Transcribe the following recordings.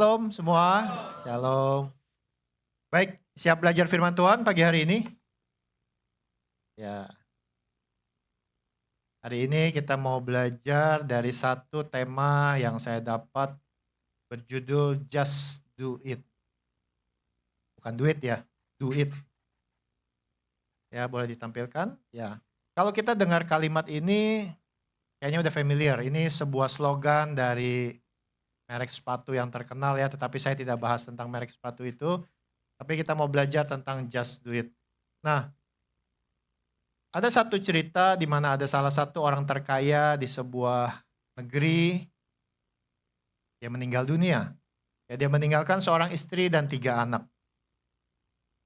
Shalom semua. Shalom. Baik, siap belajar firman Tuhan pagi hari ini? Ya. Hari ini kita mau belajar dari satu tema yang saya dapat berjudul Just Do It. Bukan duit ya, do it. Ya, boleh ditampilkan? Ya. Kalau kita dengar kalimat ini kayaknya udah familiar. Ini sebuah slogan dari merek sepatu yang terkenal ya, tetapi saya tidak bahas tentang merek sepatu itu. Tapi kita mau belajar tentang just do it. Nah, ada satu cerita di mana ada salah satu orang terkaya di sebuah negeri. Dia meninggal dunia. Ya, dia meninggalkan seorang istri dan 3 anak.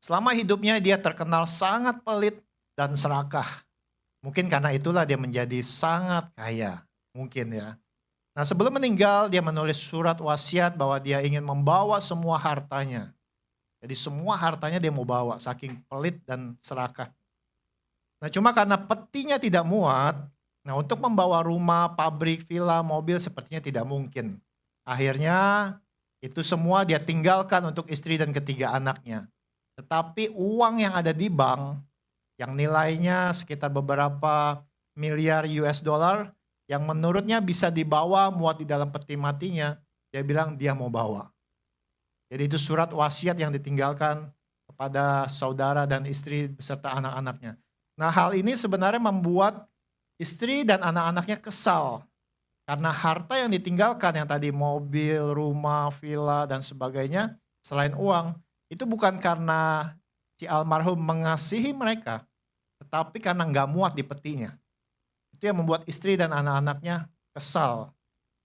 Selama hidupnya dia terkenal sangat pelit dan serakah. Mungkin karena itulah dia menjadi sangat kaya. Mungkin ya. Nah, sebelum meninggal dia menulis surat wasiat bahwa dia ingin membawa semua hartanya. Jadi semua hartanya dia mau bawa, saking pelit dan serakah. Nah, cuma karena petinya tidak muat, nah untuk membawa rumah, pabrik, villa, mobil sepertinya tidak mungkin. Akhirnya itu semua dia tinggalkan untuk istri dan ketiga anaknya. Tetapi uang yang ada di bank, yang nilainya sekitar beberapa miliar US dollar, yang menurutnya bisa dibawa muat di dalam peti matinya, dia bilang dia mau bawa. Jadi itu surat wasiat yang ditinggalkan kepada saudara dan istri beserta anak-anaknya. Nah, hal ini sebenarnya membuat istri dan anak-anaknya kesal. Karena harta yang ditinggalkan yang tadi mobil, rumah, villa dan sebagainya selain uang, itu bukan karena si almarhum mengasihi mereka, tetapi karena nggak muat di petinya. Itu yang membuat istri dan anak-anaknya kesal.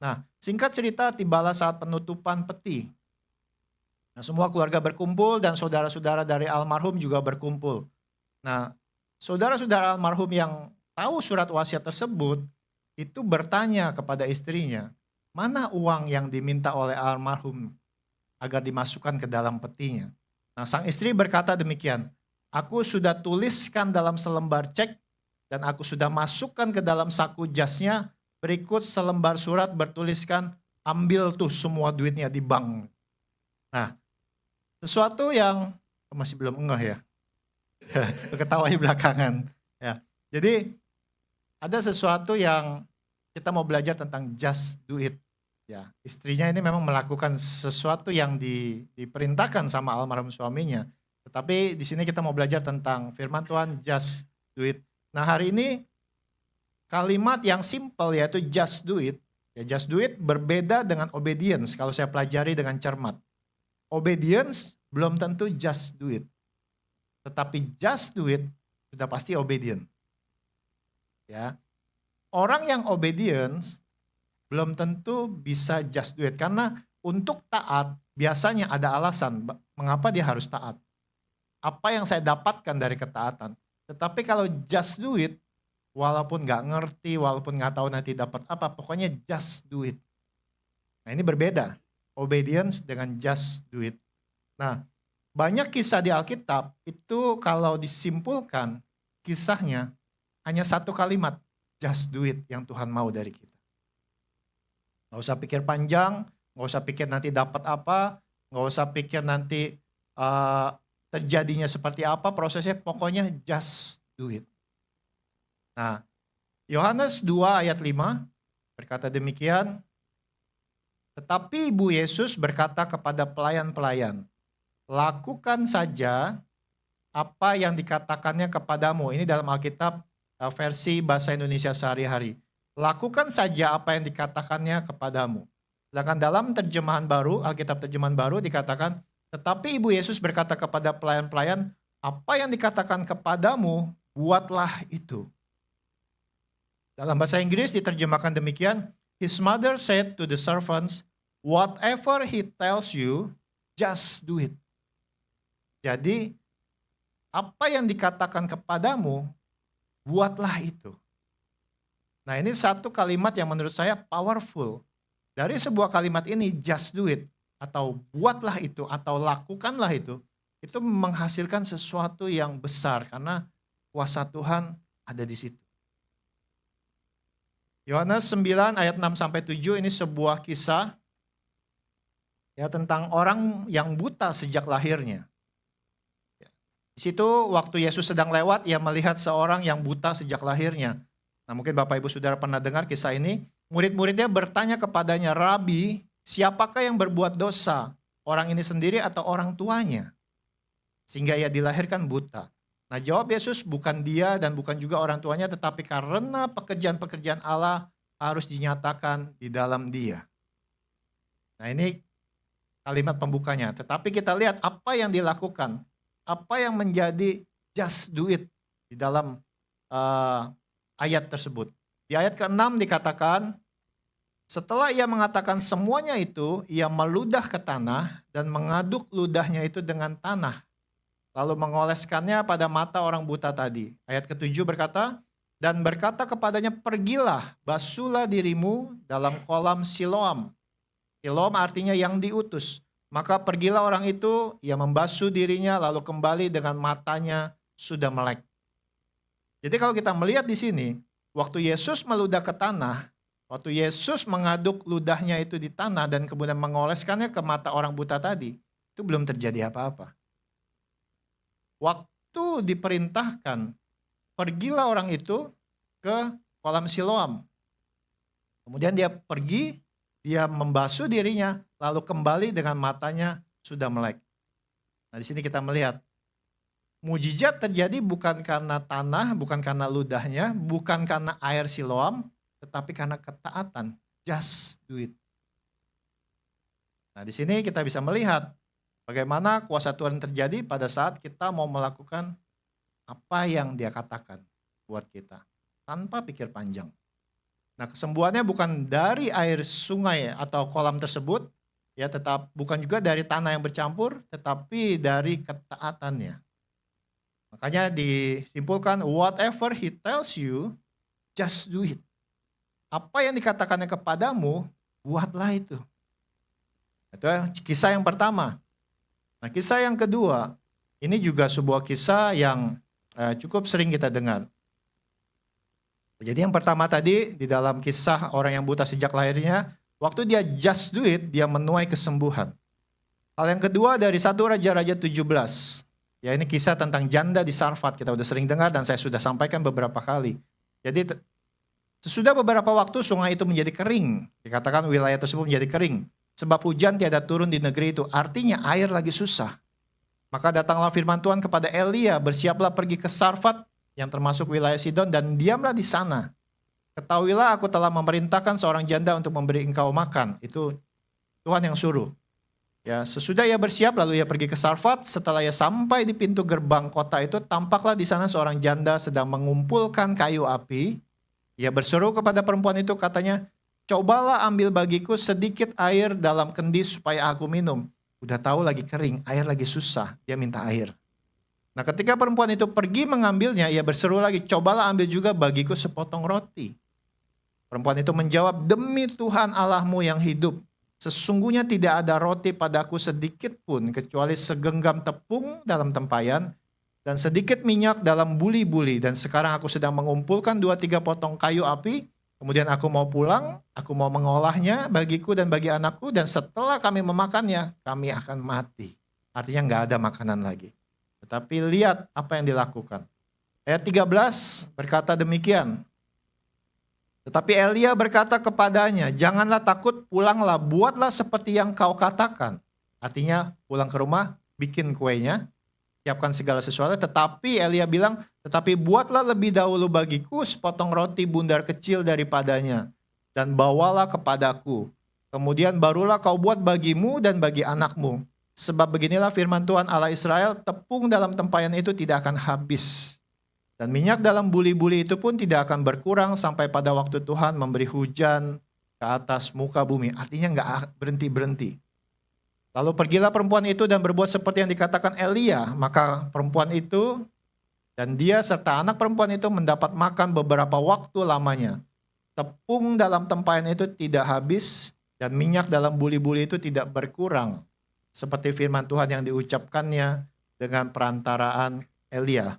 Nah, singkat cerita tibalah saat penutupan peti. Nah, semua keluarga berkumpul dan saudara-saudara dari almarhum juga berkumpul. Nah, saudara-saudara almarhum yang tahu surat wasiat tersebut itu bertanya kepada istrinya, mana uang yang diminta oleh almarhum agar dimasukkan ke dalam petinya. Nah, sang istri berkata demikian, aku sudah tuliskan dalam selembar cek dan aku sudah masukkan ke dalam saku jasnya, berikut selembar surat bertuliskan, ambil tuh semua duitnya di bank. Nah, sesuatu yang masih belum ngeh ya, ketawanya belakangan. Ya, jadi ada sesuatu yang kita mau belajar tentang just do it. Ya, istrinya ini memang melakukan sesuatu yang diperintahkan sama almarhum suaminya. Tetapi di sini kita mau belajar tentang firman Tuhan just do it. Nah, hari ini kalimat yang simple yaitu just do it. Ya, just do it berbeda dengan obedience kalau saya pelajari dengan cermat. Obedience belum tentu just do it. Tetapi just do it sudah pasti obedient. Ya. Orang yang obedience belum tentu bisa just do it. Karena untuk taat biasanya ada alasan mengapa dia harus taat. Apa yang saya dapatkan dari ketaatan. Tetapi kalau just do it, walaupun gak ngerti, walaupun gak tahu nanti dapat apa, pokoknya just do it. Nah, ini berbeda. Obedience dengan just do it. Nah, banyak kisah di Alkitab itu kalau disimpulkan kisahnya hanya satu kalimat, just do it yang Tuhan mau dari kita. Gak usah pikir panjang, gak usah pikir nanti dapat apa, gak usah pikir nanti terjadinya seperti apa prosesnya, pokoknya just do it. Nah, Yohanes 2 ayat 5 berkata demikian, tetapi Ibu Yesus berkata kepada pelayan-pelayan, lakukan saja apa yang dikatakannya kepadamu. Ini dalam Alkitab versi bahasa Indonesia sehari-hari. Lakukan saja apa yang dikatakannya kepadamu. Sedangkan dalam terjemahan baru, Alkitab terjemahan baru dikatakan, tetapi Ibu Yesus berkata kepada pelayan-pelayan, apa yang dikatakan kepadamu, buatlah itu. Dalam bahasa Inggris diterjemahkan demikian, his mother said to the servants, whatever he tells you, just do it. Jadi, apa yang dikatakan kepadamu, buatlah itu. Nah, ini satu kalimat yang menurut saya powerful. Dari sebuah kalimat ini, just do it, atau buatlah itu, atau lakukanlah itu menghasilkan sesuatu yang besar, karena kuasa Tuhan ada di situ. Yohanes 9 ayat 6-7 ini sebuah kisah Ya, tentang orang yang buta sejak lahirnya. Di situ waktu Yesus sedang lewat, ia melihat seorang yang buta sejak lahirnya. Nah, mungkin Bapak Ibu Saudara pernah dengar kisah ini. Murid-muridnya bertanya kepadanya, "Rabi, siapakah yang berbuat dosa? Orang ini sendiri atau orang tuanya? Sehingga ia dilahirkan buta." Nah, jawab Yesus, bukan dia dan bukan juga orang tuanya, tetapi karena pekerjaan-pekerjaan Allah harus dinyatakan di dalam dia. Nah, ini kalimat pembukanya. Tetapi kita lihat apa yang dilakukan. Apa yang menjadi just do it di dalam ayat tersebut. Di ayat ke-6 dikatakan, setelah ia mengatakan semuanya itu, ia meludah ke tanah dan mengaduk ludahnya itu dengan tanah. Lalu mengoleskannya pada mata orang buta tadi. Ayat ke-7 berkata, dan berkata kepadanya, pergilah, basuhlah dirimu dalam kolam Siloam. Siloam artinya yang diutus. Maka pergilah orang itu, ia membasuh dirinya lalu kembali dengan matanya sudah melek. Jadi kalau kita melihat di sini, waktu Yesus meludah ke tanah, waktu Yesus mengaduk ludahnya itu di tanah dan kemudian mengoleskannya ke mata orang buta tadi, itu belum terjadi apa-apa. Waktu diperintahkan, pergilah orang itu ke kolam Siloam. Kemudian dia pergi, dia membasuh dirinya, lalu kembali dengan matanya sudah melek. Nah, di sini kita melihat mujizat terjadi bukan karena tanah, bukan karena ludahnya, bukan karena air Siloam, tetapi karena ketaatan. Just do it. Nah, di sini kita bisa melihat bagaimana kuasa Tuhan terjadi pada saat kita mau melakukan apa yang Dia katakan buat kita tanpa pikir panjang. Nah, kesembuhannya bukan dari air sungai atau kolam tersebut, ya, tetap bukan juga dari tanah yang bercampur, tetapi dari ketaatannya. Makanya disimpulkan, whatever he tells you, just do it. Apa yang dikatakannya kepadamu, buatlah itu. Itu kisah yang pertama. Nah, kisah yang kedua, ini juga sebuah kisah yang cukup sering kita dengar. Jadi yang pertama tadi, di dalam kisah orang yang buta sejak lahirnya, waktu dia just do it, dia menuai kesembuhan. Hal yang kedua dari 1 Raja-Raja 17. Ya, ini kisah tentang janda di Sarfat, kita udah sering dengar dan saya sudah sampaikan beberapa kali. Jadi sesudah beberapa waktu sungai itu menjadi kering. Dikatakan wilayah tersebut menjadi kering. Sebab hujan tiada turun di negeri itu, artinya air lagi susah. Maka datanglah firman Tuhan kepada Elia, bersiaplah pergi ke Sarfat, yang termasuk wilayah Sidon, dan diamlah di sana. Ketahuilah aku telah memerintahkan seorang janda untuk memberi engkau makan. Itu Tuhan yang suruh. Ya, sesudah ia bersiap, lalu ia pergi ke Sarfat. Setelah ia sampai di pintu gerbang kota itu, tampaklah di sana seorang janda sedang mengumpulkan kayu api. Ia berseru kepada perempuan itu, katanya, cobalah ambil bagiku sedikit air dalam kendi supaya aku minum. Udah tahu lagi kering, air lagi susah, dia minta air. Nah, ketika perempuan itu pergi mengambilnya, ia berseru lagi, cobalah ambil juga bagiku sepotong roti. Perempuan itu menjawab, demi Tuhan Allahmu yang hidup, sesungguhnya tidak ada roti padaku sedikit pun, kecuali segenggam tepung dalam tempayan, dan sedikit minyak dalam buli-buli. Dan sekarang aku sedang mengumpulkan 2-3 potong kayu api, kemudian aku mau pulang, aku mau mengolahnya bagiku dan bagi anakku, dan setelah kami memakannya, kami akan mati. Artinya nggak ada makanan lagi. Tetapi lihat apa yang dilakukan. Ayat 13 berkata demikian. Tetapi Elia berkata kepadanya, janganlah takut, pulanglah, buatlah seperti yang kau katakan. Artinya pulang ke rumah, bikin kuenya, siapkan segala sesuatu. Tetapi Elia bilang, tetapi buatlah lebih dahulu bagiku sepotong roti bundar kecil daripadanya. Dan bawalah kepadaku. Kemudian barulah kau buat bagimu dan bagi anakmu. Sebab beginilah firman Tuhan Allah Israel, tepung dalam tempayan itu tidak akan habis. Dan minyak dalam buli-buli itu pun tidak akan berkurang sampai pada waktu Tuhan memberi hujan ke atas muka bumi. Artinya nggak berhenti-berhenti. Lalu pergilah perempuan itu dan berbuat seperti yang dikatakan Elia. Maka perempuan itu dan dia serta anak perempuan itu mendapat makan beberapa waktu lamanya. Tepung dalam tempayan itu tidak habis dan minyak dalam buli-buli itu tidak berkurang. Seperti firman Tuhan yang diucapkannya dengan perantaraan Elia.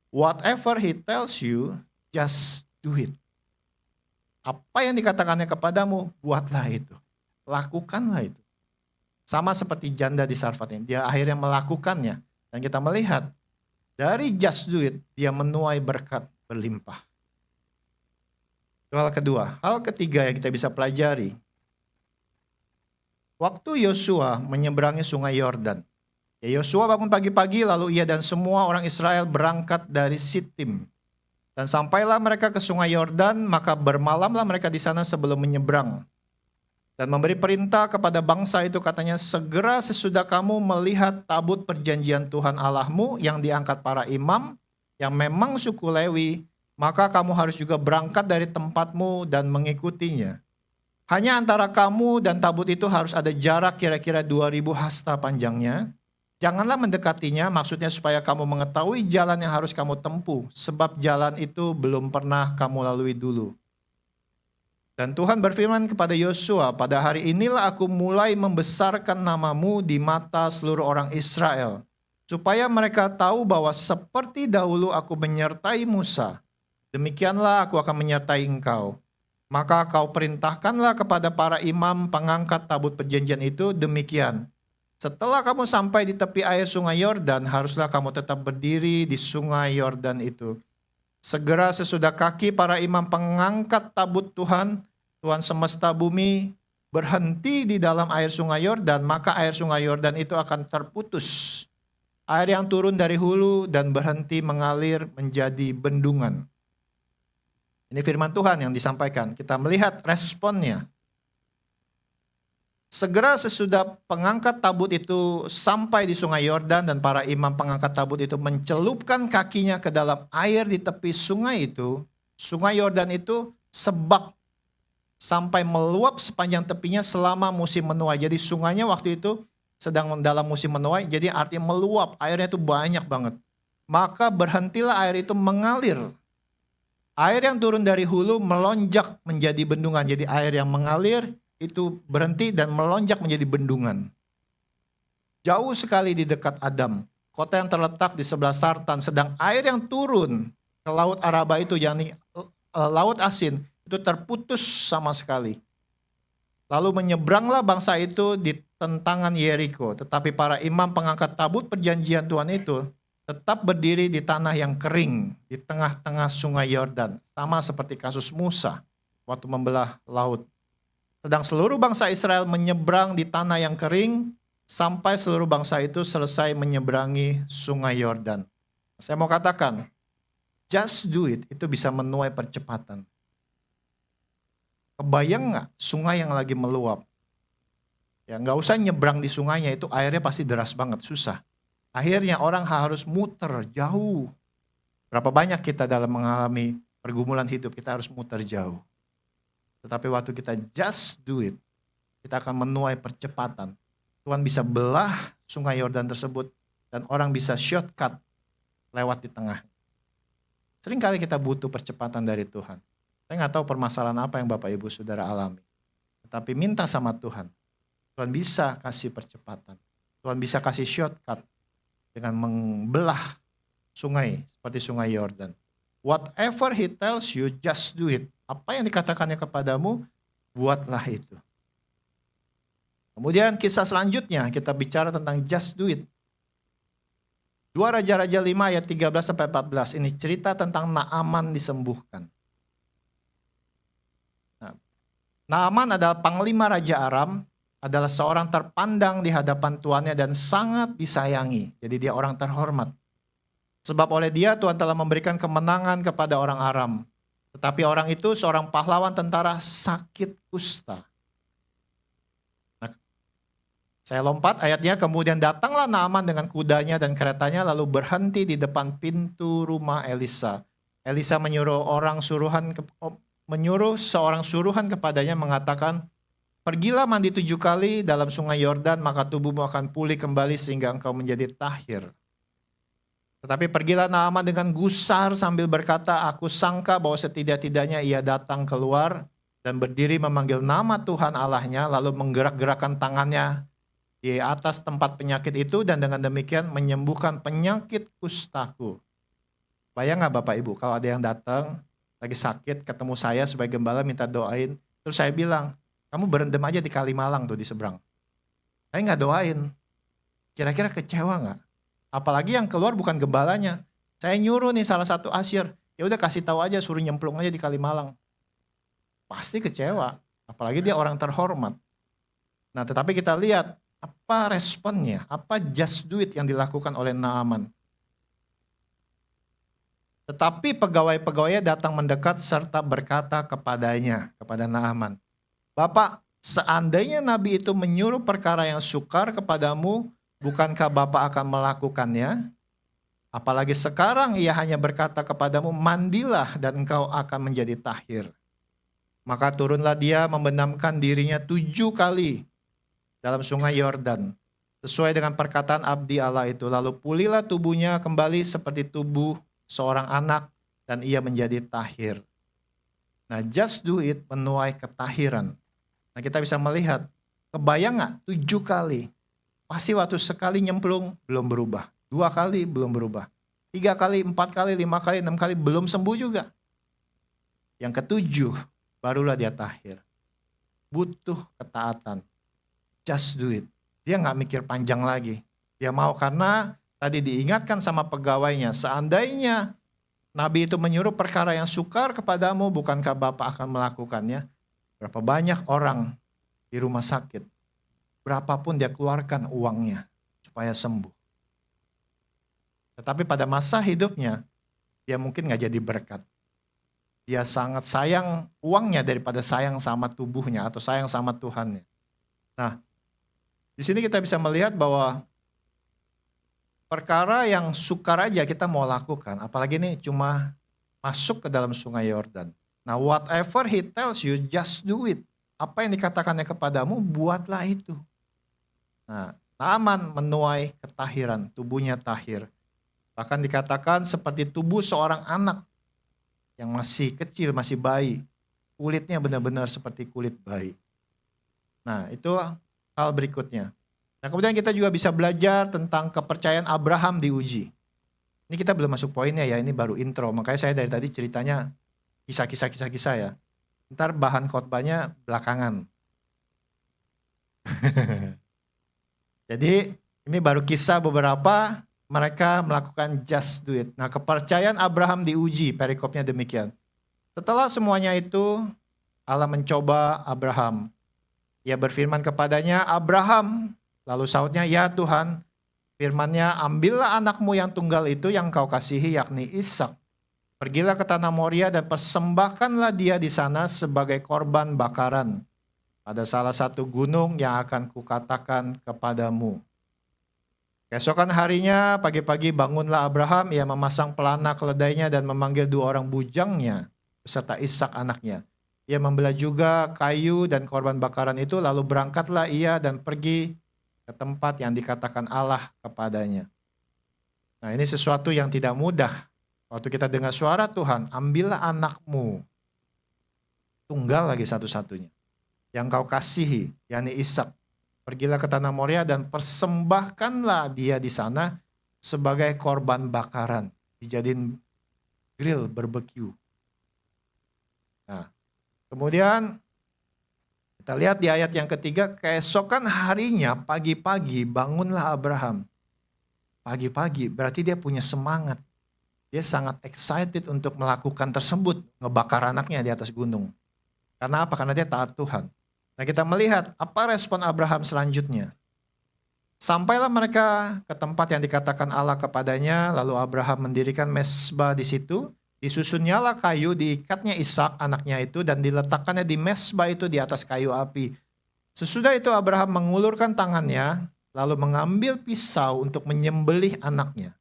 Whatever he tells you, just do it. Apa yang dikatakannya kepadamu, buatlah itu. Lakukanlah itu. Sama seperti janda di Sarfat ini, dia akhirnya melakukannya. Dan kita melihat dari just do it, dia menuai berkat berlimpah. Itu hal kedua. Hal ketiga yang kita bisa pelajari, waktu Yosua menyeberangi sungai Yordan. Yosua bangun pagi-pagi, lalu ia dan semua orang Israel berangkat dari Sitim. Dan sampailah mereka ke sungai Yordan, maka bermalamlah mereka di sana sebelum menyeberang. Dan memberi perintah kepada bangsa itu, katanya, segera sesudah kamu melihat tabut perjanjian Tuhan Allahmu yang diangkat para imam, yang memang suku Lewi, maka kamu harus juga berangkat dari tempatmu dan mengikutinya. Hanya antara kamu dan tabut itu harus ada jarak kira-kira 2000 hasta panjangnya. Janganlah mendekatinya, maksudnya supaya kamu mengetahui jalan yang harus kamu tempuh, sebab jalan itu belum pernah kamu lalui dulu. Dan Tuhan berfirman kepada Yosua, pada hari inilah aku mulai membesarkan namamu di mata seluruh orang Israel, supaya mereka tahu bahwa seperti dahulu aku menyertai Musa, demikianlah aku akan menyertai engkau. Maka kau perintahkanlah kepada para imam pengangkat tabut perjanjian itu demikian. Setelah kamu sampai di tepi air sungai Yordan, haruslah kamu tetap berdiri di sungai Yordan itu. Segera sesudah kaki para imam pengangkat tabut Tuhan semesta bumi, berhenti di dalam air sungai Yordan, maka air sungai Yordan itu akan terputus. Air yang turun dari hulu dan berhenti mengalir menjadi bendungan. Ini firman Tuhan yang disampaikan. Kita melihat responnya. Segera sesudah pengangkat tabut itu sampai di sungai Yordan dan para imam pengangkat tabut itu mencelupkan kakinya ke dalam air di tepi sungai itu, sungai Yordan itu sebak sampai meluap sepanjang tepinya selama musim menuai. Jadi sungainya waktu itu sedang dalam musim menuai, jadi artinya meluap, airnya itu banyak banget. Maka berhentilah air itu mengalir. Air yang turun dari hulu melonjak menjadi bendungan. Jadi air yang mengalir itu berhenti dan melonjak menjadi bendungan. Jauh sekali di dekat Adam, kota yang terletak di sebelah Sartan, sedang air yang turun ke Laut Araba itu, yakni Laut Asin, itu terputus sama sekali. Lalu menyeberanglah bangsa itu di tentangan Yeriko. Tetapi para imam pengangkat tabut perjanjian Tuhan itu tetap berdiri di tanah yang kering, di tengah-tengah sungai Yordan. Sama seperti kasus Musa waktu membelah laut. Sedang seluruh bangsa Israel menyeberang di tanah yang kering, sampai seluruh bangsa itu selesai menyeberangi sungai Yordan. Saya mau katakan, just do it itu bisa menuai percepatan. Kebayang nggak sungai yang lagi meluap? Ya nggak usah nyebrang di sungainya, itu airnya pasti deras banget, susah. Akhirnya orang harus muter jauh. Berapa banyak kita dalam mengalami pergumulan hidup, kita harus muter jauh. Tetapi waktu kita just do it, kita akan menuai percepatan. Tuhan bisa belah sungai Yordan tersebut dan orang bisa shortcut lewat di tengah. Seringkali kita butuh percepatan dari Tuhan. Saya nggak tahu permasalahan apa yang Bapak Ibu Saudara alami. Tetapi minta sama Tuhan. Tuhan bisa kasih percepatan. Tuhan bisa kasih shortcut dengan membelah sungai seperti sungai Yordan. Whatever he tells you, just do it. Apa yang dikatakannya kepadamu, buatlah itu. Kemudian kisah selanjutnya kita bicara tentang just do it. 2 Raja-Raja 5 ayat 13-14. Ini cerita tentang Naaman disembuhkan. Naaman adalah panglima Raja Aram, adalah seorang terpandang di hadapan tuannya dan sangat disayangi. Jadi dia orang terhormat. Sebab oleh dia Tuhan telah memberikan kemenangan kepada orang Aram. Tetapi orang itu seorang pahlawan tentara sakit kusta. Nah, saya lompat ayatnya, kemudian datanglah Naaman dengan kudanya dan keretanya lalu berhenti di depan pintu rumah Elisa. Elisa menyuruh seorang suruhan kepadanya mengatakan, pergilah mandi 7 kali dalam sungai Yordan, maka tubuhmu akan pulih kembali sehingga engkau menjadi tahir. Tetapi pergilah Naaman dengan gusar sambil berkata, aku sangka bahwa setidak-tidaknya ia datang keluar dan berdiri memanggil nama Tuhan Allahnya, lalu menggerak-gerakkan tangannya di atas tempat penyakit itu dan dengan demikian menyembuhkan penyakit kustaku. Bayang gak Bapak Ibu kalau ada yang datang lagi sakit, ketemu saya sebagai gembala minta doain, terus saya bilang, kamu berendam aja di Kalimalang tuh di seberang. Saya nggak doain. Kira-kira kecewa nggak? Apalagi yang keluar bukan gembalanya. Saya nyuruh nih salah satu asyir, ya udah kasih tahu aja, suruh nyemplung aja di Kalimalang. Pasti kecewa. Apalagi dia orang terhormat. Nah, tetapi kita lihat apa responnya, apa just do it yang dilakukan oleh Naaman. Tetapi pegawai-pegawainya datang mendekat serta berkata kepadanya, kepada Naaman, Bapak, seandainya Nabi itu menyuruh perkara yang sukar kepadamu, bukankah Bapak akan melakukannya? Apalagi sekarang ia hanya berkata kepadamu, mandilah dan engkau akan menjadi tahir. Maka turunlah dia membenamkan dirinya 7 kali dalam sungai Yordan, sesuai dengan perkataan abdi Allah itu. Lalu pulihlah tubuhnya kembali seperti tubuh seorang anak, dan ia menjadi tahir. Nah, just do it menuai ketahiran. Nah, kita bisa melihat, kebayang nggak 7 kali? Pasti waktu sekali nyemplung belum berubah. 2 kali belum berubah. 3 kali, 4 kali, 5 kali, 6 kali belum sembuh juga. Yang ketujuh, barulah dia tahir. Butuh ketaatan. Just do it. Dia nggak mikir panjang lagi. Dia mau karena tadi diingatkan sama pegawainya, seandainya Nabi itu menyuruh perkara yang sukar kepadamu, bukankah Bapak akan melakukannya? Berapa banyak orang di rumah sakit, berapapun dia keluarkan uangnya supaya sembuh. Tetapi pada masa hidupnya, dia mungkin nggak jadi berkat. Dia sangat sayang uangnya daripada sayang sama tubuhnya atau sayang sama Tuhannya. Nah, di sini kita bisa melihat bahwa perkara yang sukar aja kita mau lakukan, apalagi ini cuma masuk ke dalam sungai Yordan. Nah, whatever he tells you, just do it. Apa yang dikatakannya kepadamu, buatlah itu. Nah, Naaman menuai ketahiran, tubuhnya tahir. Bahkan dikatakan seperti tubuh seorang anak yang masih kecil, masih bayi. Kulitnya benar-benar seperti kulit bayi. Nah, itu hal berikutnya. Nah, kemudian kita juga bisa belajar tentang kepercayaan Abraham diuji. Ini kita belum masuk poinnya ya, ini baru intro. Makanya saya dari tadi ceritanya kisah-kisah ya. Ntar bahan khotbahnya belakangan. Jadi ini baru kisah beberapa mereka melakukan just do it. Nah, kepercayaan Abraham diuji, perikopnya demikian. Setelah semuanya itu, Allah mencoba Abraham. Ia berfirman kepadanya, Abraham. Lalu sautnya, ya Tuhan. Firman-Nya, ambillah anakmu yang tunggal itu yang kau kasihi, yakni Ishak. Pergilah ke tanah Moria dan persembahkanlah dia di sana sebagai korban bakaran pada salah satu gunung yang akan kukatakan kepadamu. Keesokan harinya, pagi-pagi bangunlah Abraham, ia memasang pelana keledainya dan memanggil 2 orang bujangnya beserta Ishak anaknya. Ia membelah juga kayu dan korban bakaran itu, lalu berangkatlah ia dan pergi ke tempat yang dikatakan Allah kepadanya. Nah, ini sesuatu yang tidak mudah. Waktu kita dengar suara Tuhan, ambillah anakmu, tunggal lagi satu-satunya, yang kau kasihi, yakni Ishak. Pergilah ke tanah Moria dan persembahkanlah dia di sana sebagai korban bakaran, dijadiin grill barbecue. Nah, kemudian kita lihat di ayat yang ketiga, keesokan harinya pagi-pagi bangunlah Abraham. Pagi-pagi berarti dia punya semangat. Dia sangat excited untuk melakukan tersebut, ngebakar anaknya di atas gunung. Karena apa? Karena dia taat Tuhan. Nah, kita melihat apa respon Abraham selanjutnya. Sampailah mereka ke tempat yang dikatakan Allah kepadanya, lalu Abraham mendirikan mesbah di situ. Disusunnyalah kayu, diikatnya Ishak anaknya itu, dan diletakkannya di mesbah itu di atas kayu api. Sesudah itu Abraham mengulurkan tangannya, lalu mengambil pisau untuk menyembelih anaknya.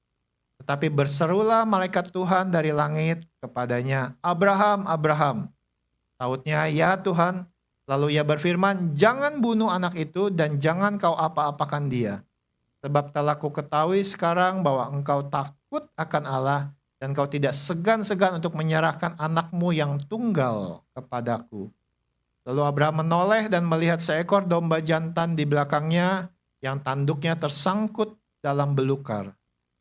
Tetapi berserulah malaikat Tuhan dari langit kepadanya, Abraham, Abraham. Sautnya, ya Tuhan. Lalu ia berfirman, jangan bunuh anak itu dan jangan kau apa-apakan dia. Sebab telah ku ketahui sekarang bahwa engkau takut akan Allah dan kau tidak segan-segan untuk menyerahkan anakmu yang tunggal kepadaku. Lalu Abraham menoleh dan melihat seekor domba jantan di belakangnya yang tanduknya tersangkut dalam belukar.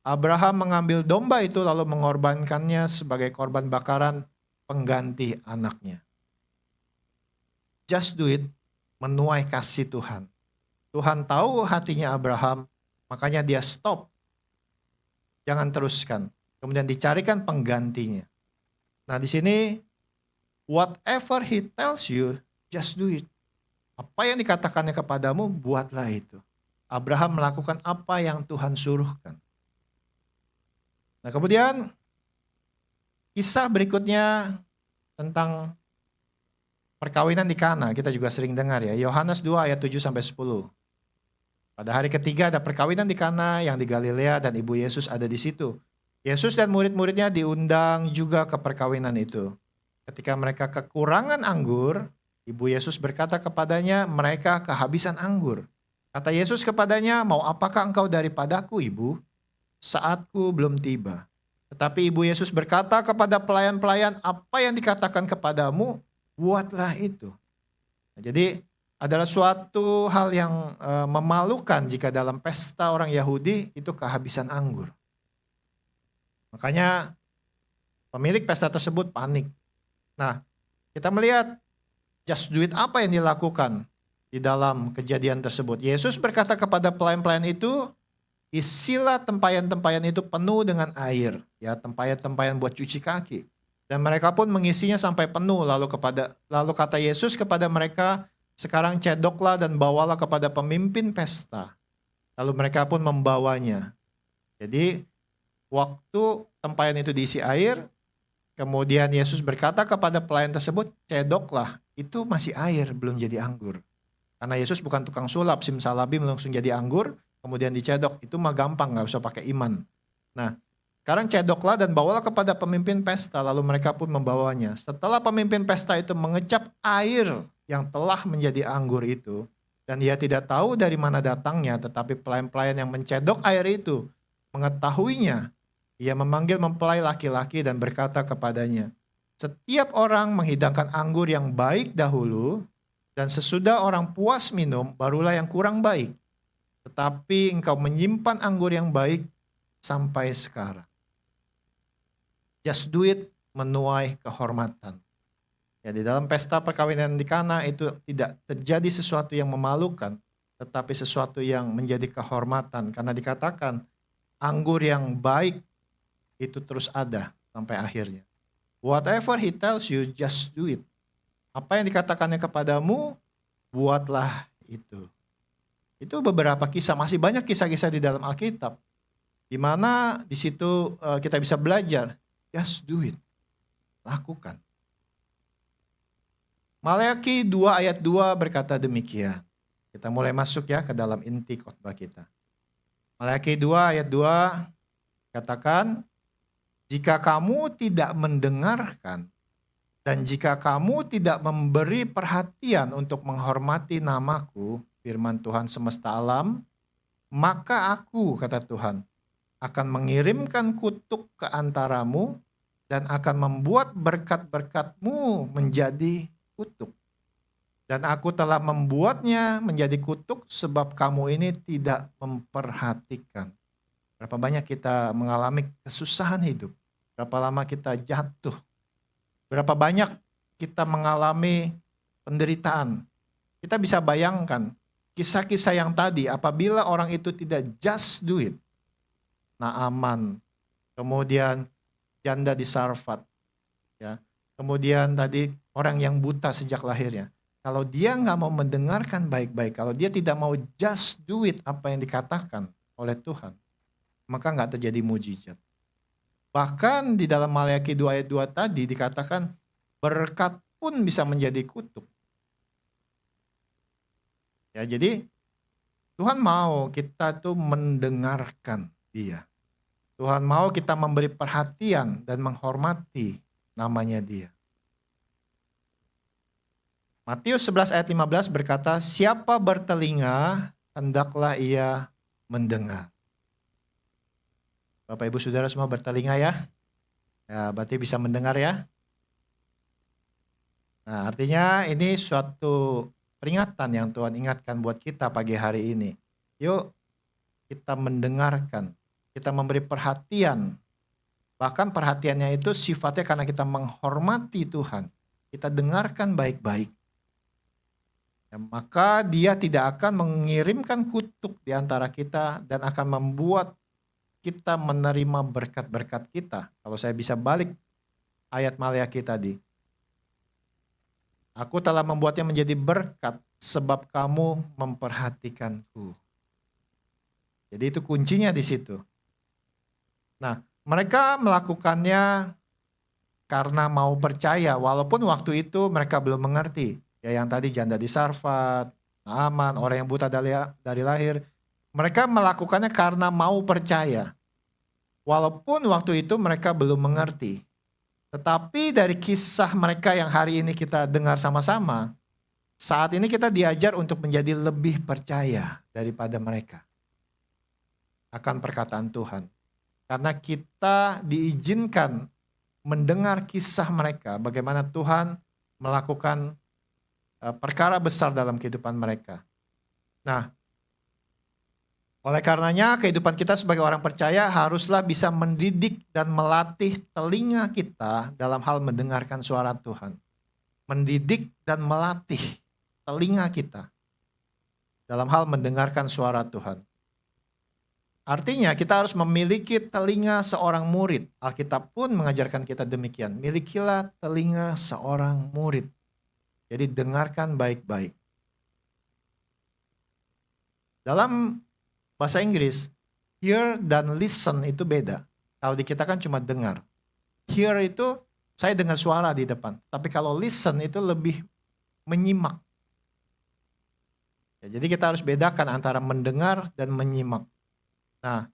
Abraham mengambil domba itu lalu mengorbankannya sebagai korban bakaran pengganti anaknya. Just do it, menuai kasih Tuhan. Tuhan tahu hatinya Abraham, makanya dia stop. Jangan teruskan. Kemudian dicarikan penggantinya. Nah, di sini whatever he tells you, just do it. Apa yang dikatakannya kepadamu, buatlah itu. Abraham melakukan apa yang Tuhan suruhkan. Nah, kemudian kisah berikutnya tentang perkawinan di Kana, kita juga sering dengar ya. Yohanes 2 ayat 7 sampai 10. Pada hari ketiga ada perkawinan di Kana yang di Galilea dan ibu Yesus ada di situ. Yesus dan murid-muridnya diundang juga ke perkawinan itu. Ketika mereka kekurangan anggur, ibu Yesus berkata kepadanya, mereka kehabisan anggur. Kata Yesus kepadanya, mau apakah engkau daripadaku, ibu? Saatku belum tiba. Tetapi ibu Yesus berkata kepada pelayan-pelayan, apa yang dikatakan kepadamu, buatlah itu. Nah, jadi adalah suatu hal yang memalukan jika dalam pesta orang Yahudi itu kehabisan anggur. Makanya pemilik pesta tersebut panik. Nah, kita melihat just do it apa yang dilakukan di dalam kejadian tersebut. Yesus berkata kepada pelayan-pelayan itu, isilah tempayan-tempayan itu penuh dengan air, ya, tempayan-tempayan buat cuci kaki. Dan mereka pun mengisinya sampai penuh. Lalu kata Yesus kepada mereka, sekarang cedoklah dan bawalah kepada pemimpin pesta. Lalu mereka pun membawanya. Jadi waktu tempayan itu diisi air, kemudian Yesus berkata kepada pelayan tersebut, cedoklah, itu masih air, belum jadi anggur. Karena Yesus bukan tukang sulap, simsalabim langsung jadi anggur, kemudian dicedok, itu mah gampang, gak usah pakai iman. Nah, sekarang cedoklah dan bawalah kepada pemimpin pesta, lalu mereka pun membawanya. Setelah pemimpin pesta itu mengecap air yang telah menjadi anggur itu, dan dia tidak tahu dari mana datangnya, tetapi pelayan-pelayan yang mencedok air itu mengetahuinya, ia memanggil mempelai laki-laki dan berkata kepadanya, setiap orang menghidangkan anggur yang baik dahulu, dan sesudah orang puas minum, barulah yang kurang baik. Tetapi engkau menyimpan anggur yang baik sampai sekarang. Just do it menuai kehormatan. Ya, di dalam pesta perkawinan di Kana itu tidak terjadi sesuatu yang memalukan, tetapi sesuatu yang menjadi kehormatan. Karena dikatakan anggur yang baik itu terus ada sampai akhirnya. Whatever he tells you, just do it. Apa yang dikatakannya kepadamu, buatlah itu. Itu beberapa kisah, masih banyak kisah-kisah di dalam Alkitab. Di mana di situ kita bisa belajar, just do it. Lakukan. Maleakhi 2 ayat 2 berkata demikian. Kita mulai masuk ya ke dalam inti khotbah kita. Maleakhi 2 ayat 2 katakan, jika kamu tidak mendengarkan dan jika kamu tidak memberi perhatian untuk menghormati namaku, firman Tuhan semesta alam, maka aku, kata Tuhan, akan mengirimkan kutuk ke antaramu dan akan membuat berkat-berkatmu menjadi kutuk. Dan aku telah membuatnya menjadi kutuk sebab kamu ini tidak memperhatikan. Berapa banyak kita mengalami kesusahan hidup. Berapa lama kita jatuh. Berapa banyak kita mengalami penderitaan. Kita bisa bayangkan kisah-kisah yang tadi apabila orang itu tidak just do it. Naaman, kemudian janda di Sarfat. Ya. Kemudian tadi orang yang buta sejak lahirnya. Kalau dia nggak mau mendengarkan baik-baik, kalau dia tidak mau just do it apa yang dikatakan oleh Tuhan, maka nggak terjadi mujizat. Bahkan di dalam Maleakhi 2 ayat 2 tadi dikatakan berkat pun bisa menjadi kutuk. Ya, jadi Tuhan mau kita tuh mendengarkan Dia. Tuhan mau kita memberi perhatian dan menghormati namanya Dia. Matius 11 ayat 15 berkata, siapa bertelinga hendaklah ia mendengar. Bapak Ibu Saudara semua bertelinga ya. Ya, berarti bisa mendengar ya. Nah, artinya ini suatu peringatan yang Tuhan ingatkan buat kita pagi hari ini. Yuk kita mendengarkan, kita memberi perhatian. Bahkan perhatiannya itu sifatnya karena kita menghormati Tuhan. Kita dengarkan baik-baik. Ya, maka dia tidak akan mengirimkan kutuk di antara kita dan akan membuat kita menerima berkat-berkat kita. Kalau saya bisa balik ayat Maleakhi tadi. Aku telah membuatnya menjadi berkat sebab kamu memperhatikanku. Jadi itu kuncinya di situ. Nah, mereka melakukannya karena mau percaya, walaupun waktu itu mereka belum mengerti. Ya yang tadi janda di Sarfat, Naaman, orang yang buta dari lahir. Mereka melakukannya karena mau percaya. Walaupun waktu itu mereka belum mengerti. Tetapi dari kisah mereka yang hari ini kita dengar sama-sama, saat ini kita diajar untuk menjadi lebih percaya daripada mereka akan perkataan Tuhan. Karena kita diizinkan mendengar kisah mereka, bagaimana Tuhan melakukan perkara besar dalam kehidupan mereka. Nah, oleh karenanya kehidupan kita sebagai orang percaya haruslah bisa mendidik dan melatih telinga kita dalam hal mendengarkan suara Tuhan. Mendidik dan melatih telinga kita dalam hal mendengarkan suara Tuhan. Artinya kita harus memiliki telinga seorang murid. Alkitab pun mengajarkan kita demikian. Milikilah telinga seorang murid. Jadi dengarkan baik-baik. Dalam bahasa Inggris, hear dan listen itu beda. Kalau di kita kan cuma dengar. Hear itu saya dengar suara di depan. Tapi kalau listen itu lebih menyimak. Ya, jadi kita harus bedakan antara mendengar dan menyimak. Nah,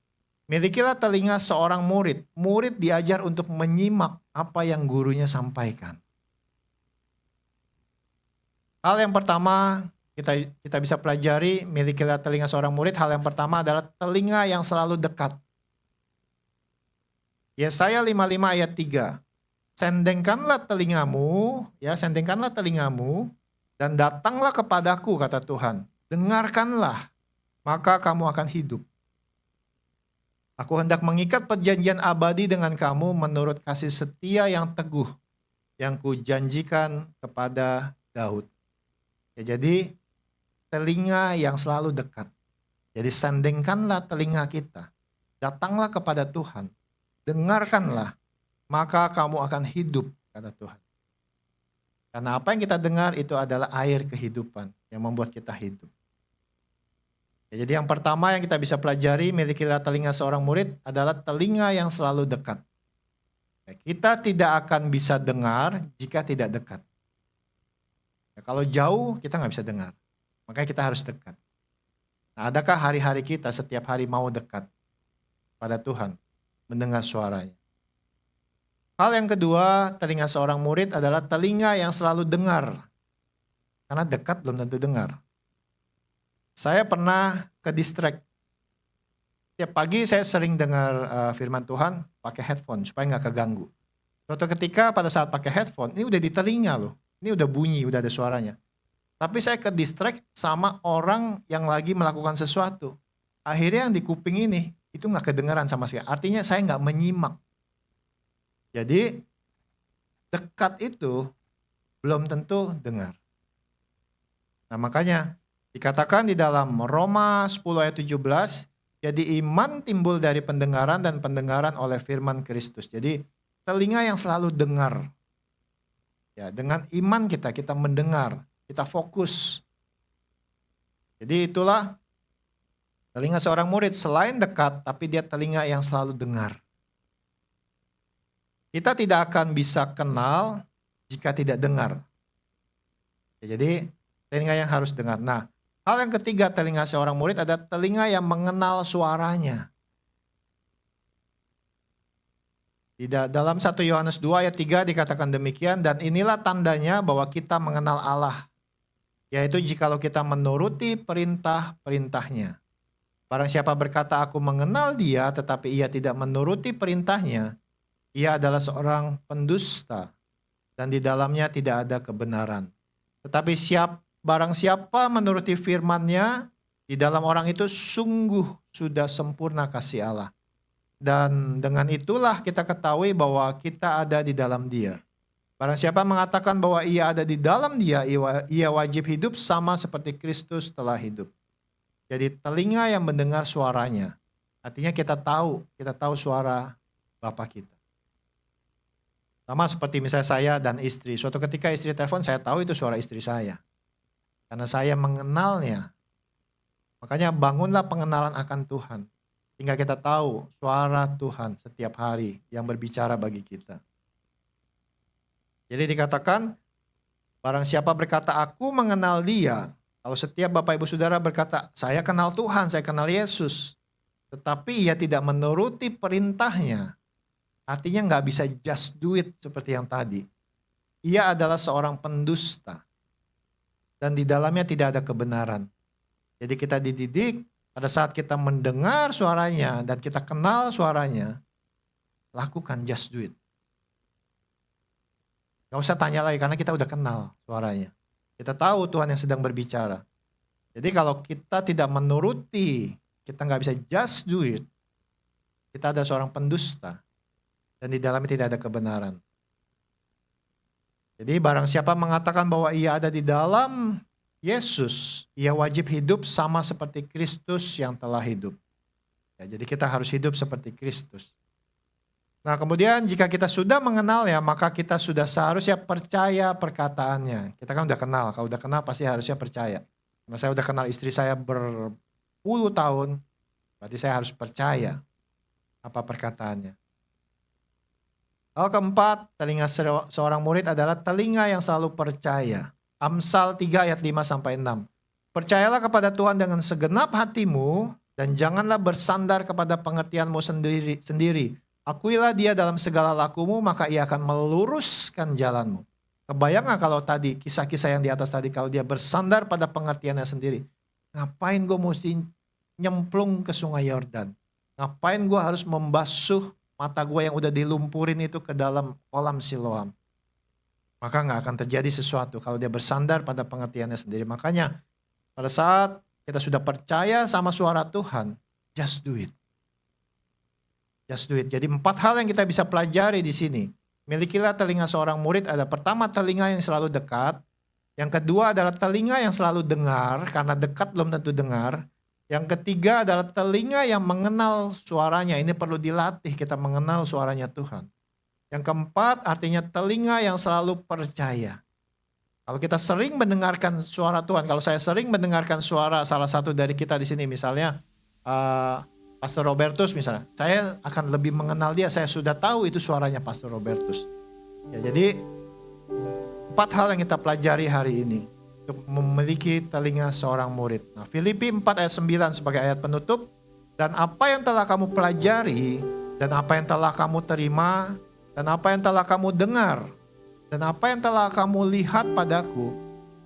milikilah telinga seorang murid. Murid diajar untuk menyimak apa yang gurunya sampaikan. Hal yang pertama kita bisa pelajari, milikilah telinga seorang murid. Hal yang pertama adalah telinga yang selalu dekat. Yesaya 55 ayat 3. Sendengkanlah telingamu, dan datanglah kepadaku, kata Tuhan. Dengarkanlah, maka kamu akan hidup. Aku hendak mengikat perjanjian abadi dengan kamu menurut kasih setia yang teguh yang kujanjikan kepada Daud. Ya, jadi telinga yang selalu dekat. Jadi sandingkanlah telinga kita. Datanglah kepada Tuhan. Dengarkanlah, maka kamu akan hidup, kata Tuhan. Karena apa yang kita dengar itu adalah air kehidupan yang membuat kita hidup. Ya, jadi yang pertama yang kita bisa pelajari, milikilah telinga seorang murid adalah telinga yang selalu dekat. Ya, kita tidak akan bisa dengar jika tidak dekat. Ya, kalau jauh kita nggak bisa dengar, makanya kita harus dekat. Nah, adakah hari-hari kita setiap hari mau dekat pada Tuhan, mendengar suaranya? Hal yang kedua, telinga seorang murid adalah telinga yang selalu dengar. Karena dekat belum tentu dengar. Saya pernah ke distract. Tiap pagi saya sering dengar firman Tuhan pakai headphone supaya nggak keganggu. Suatu ketika pada saat pakai headphone, ini udah di telinga loh. Ini udah bunyi, udah ada suaranya. Tapi saya ke distract sama orang yang lagi melakukan sesuatu. Akhirnya yang di kuping ini, itu nggak kedengaran sama sekali. Artinya saya nggak menyimak. Jadi dekat itu belum tentu dengar. Nah makanya dikatakan di dalam Roma 10 ayat 17, jadi iman timbul dari pendengaran dan pendengaran oleh firman Kristus. Jadi telinga yang selalu dengar. Ya, dengan iman kita mendengar, kita fokus. Jadi itulah telinga seorang murid, selain dekat tapi dia telinga yang selalu dengar. Kita tidak akan bisa kenal jika tidak dengar. Ya, jadi telinga yang harus dengar. Nah, hal yang ketiga telinga seorang murid adalah telinga yang mengenal suaranya. Dalam 1 Yohanes 2 ayat 3 dikatakan demikian, dan inilah tandanya bahwa kita mengenal Allah, yaitu jikalau kita menuruti perintah-perintahnya. Barang siapa berkata aku mengenal dia tetapi ia tidak menuruti perintahnya, ia adalah seorang pendusta dan di dalamnya tidak ada kebenaran. Tetapi barang siapa menuruti firman-Nya, di dalam orang itu sungguh sudah sempurna kasih Allah. Dan dengan itulah kita ketahui bahwa kita ada di dalam Dia. Barang siapa mengatakan bahwa ia ada di dalam dia, ia wajib hidup sama seperti Kristus telah hidup. Jadi telinga yang mendengar suaranya. Artinya kita tahu suara Bapa kita. Sama seperti misalnya saya dan istri. Suatu ketika istri telepon, saya tahu itu suara istri saya. Karena saya mengenalnya. Makanya bangunlah pengenalan akan Tuhan. Hingga kita tahu suara Tuhan setiap hari yang berbicara bagi kita. Jadi dikatakan, barang siapa berkata aku mengenal dia. Kalau setiap Bapak Ibu Saudara berkata, saya kenal Tuhan, saya kenal Yesus. Tetapi ia tidak menuruti perintahnya. Artinya nggak bisa just do it seperti yang tadi. Ia adalah seorang pendusta. Dan di dalamnya tidak ada kebenaran. Jadi kita dididik pada saat kita mendengar suaranya dan kita kenal suaranya, lakukan just do it. Gak usah tanya lagi karena kita udah kenal suaranya. Kita tahu Tuhan yang sedang berbicara. Jadi kalau kita tidak menuruti, kita gak bisa just do it, kita ada seorang pendusta. Dan di dalamnya tidak ada kebenaran. Jadi barang siapa mengatakan bahwa ia ada di dalam Yesus, ia wajib hidup sama seperti Kristus yang telah hidup. Ya, jadi kita harus hidup seperti Kristus. Nah kemudian jika kita sudah mengenalnya, maka kita sudah seharusnya percaya perkataannya. Kita kan udah kenal, kalau udah kenal pasti harusnya percaya. Karena saya udah kenal istri saya berpuluh tahun, berarti saya harus percaya apa perkataannya. Hal keempat, telinga seorang murid adalah telinga yang selalu percaya. Amsal 3 ayat 5-6. Percayalah kepada Tuhan dengan segenap hatimu dan janganlah bersandar kepada pengertianmu sendiri. Akuilah dia dalam segala lakumu, maka ia akan meluruskan jalanmu. Kebayang gak kalau tadi, kisah-kisah yang di atas tadi, kalau dia bersandar pada pengertiannya sendiri. Ngapain gue mesti nyemplung ke sungai Yordan? Ngapain gue harus membasuh mata gue yang udah dilumpurin itu ke dalam kolam Siloam? Maka gak akan terjadi sesuatu kalau dia bersandar pada pengertiannya sendiri. Makanya pada saat kita sudah percaya sama suara Tuhan, just do it. Just do it. Jadi 4 hal yang kita bisa pelajari di sini. Milikilah telinga seorang murid. Ada pertama telinga yang selalu dekat. Yang kedua adalah telinga yang selalu dengar. Karena dekat belum tentu dengar. Yang ketiga adalah telinga yang mengenal suaranya. Ini perlu dilatih kita mengenal suaranya Tuhan. Yang keempat artinya telinga yang selalu percaya. Kalau kita sering mendengarkan suara Tuhan. Kalau saya sering mendengarkan suara salah satu dari kita di sini misalnya. Pastor Robertus misalnya, saya akan lebih mengenal dia, saya sudah tahu itu suaranya Pastor Robertus. Ya, jadi 4 hal yang kita pelajari hari ini untuk memiliki telinga seorang murid. Nah, Filipi 4 ayat 9 sebagai ayat penutup, dan apa yang telah kamu pelajari, dan apa yang telah kamu terima, dan apa yang telah kamu dengar, dan apa yang telah kamu lihat padaku,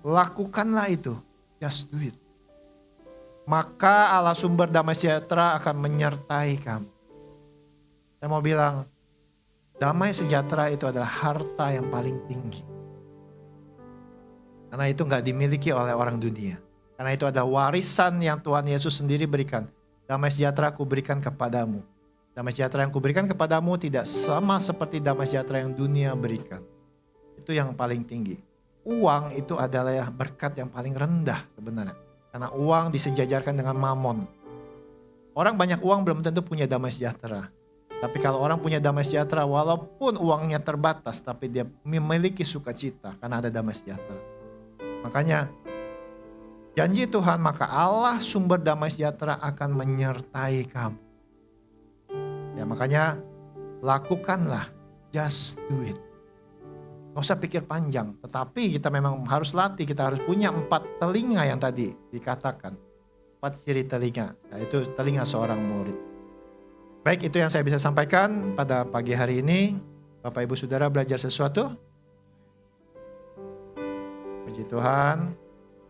lakukanlah itu, just do it. Maka Allah sumber damai sejahtera akan menyertai kamu. Saya mau bilang, damai sejahtera itu adalah harta yang paling tinggi. Karena itu gak dimiliki oleh orang dunia. Karena itu adalah warisan yang Tuhan Yesus sendiri berikan. Damai sejahtera aku berikan kepadamu. Damai sejahtera yang aku berikan kepadamu tidak sama seperti damai sejahtera yang dunia berikan. Itu yang paling tinggi. Uang itu adalah berkat yang paling rendah sebenarnya. Karena uang disejajarkan dengan mamon. Orang banyak uang belum tentu punya damai sejahtera. Tapi kalau orang punya damai sejahtera, walaupun uangnya terbatas, tapi dia memiliki sukacita karena ada damai sejahtera. Makanya, janji Tuhan, maka Allah sumber damai sejahtera akan menyertai kamu. Ya makanya, lakukanlah, just do it. Gak usah pikir panjang, tetapi kita memang harus latih, kita harus punya 4 telinga yang tadi dikatakan. 4 ciri telinga, yaitu telinga seorang murid. Baik, itu yang saya bisa sampaikan pada pagi hari ini. Bapak Ibu Saudara belajar sesuatu? Puji Tuhan.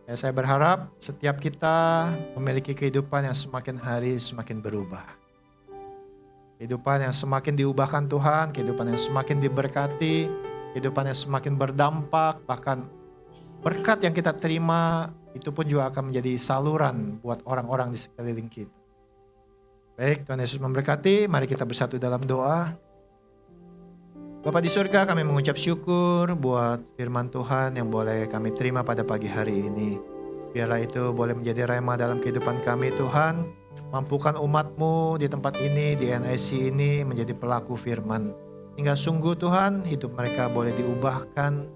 Ya, saya berharap setiap kita memiliki kehidupan yang semakin hari semakin berubah. Kehidupan yang semakin diubahkan Tuhan, kehidupan yang semakin diberkati, kehidupan yang semakin berdampak, bahkan berkat yang kita terima itu pun juga akan menjadi saluran buat orang-orang di sekeliling kita. Baik, Tuhan Yesus memberkati. Mari kita bersatu dalam doa. Bapa di surga, kami mengucap syukur buat firman Tuhan yang boleh kami terima pada pagi hari ini. Biarlah itu boleh menjadi rema dalam kehidupan kami Tuhan. Mampukan umat-Mu di tempat ini, di NIC ini menjadi pelaku firman. Hingga sungguh Tuhan, hidup mereka boleh diubahkan.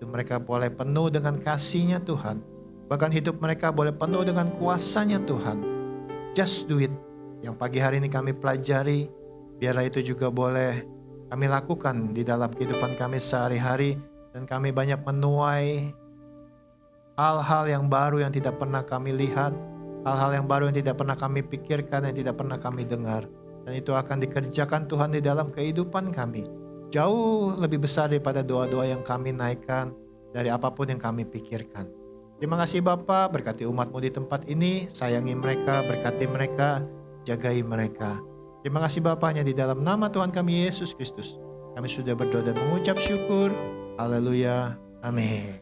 Hidup mereka boleh penuh dengan kasih-Nya Tuhan. Bahkan hidup mereka boleh penuh dengan kuasa-Nya Tuhan. Just do it. Yang pagi hari ini kami pelajari, biarlah itu juga boleh kami lakukan di dalam kehidupan kami sehari-hari, dan kami banyak menuai hal-hal yang baru yang tidak pernah kami lihat, hal-hal yang baru yang tidak pernah kami pikirkan, yang tidak pernah kami dengar, dan itu akan dikerjakan Tuhan di dalam kehidupan kami jauh lebih besar daripada doa-doa yang kami naikkan, dari apapun yang kami pikirkan. Terima kasih Bapa, berkati umat-Mu di tempat ini, sayangi mereka, berkati mereka, jagai mereka. Terima kasih Bapa, hanya di dalam nama Tuhan kami Yesus Kristus kami sudah berdoa dan mengucap syukur. Haleluya. Amin.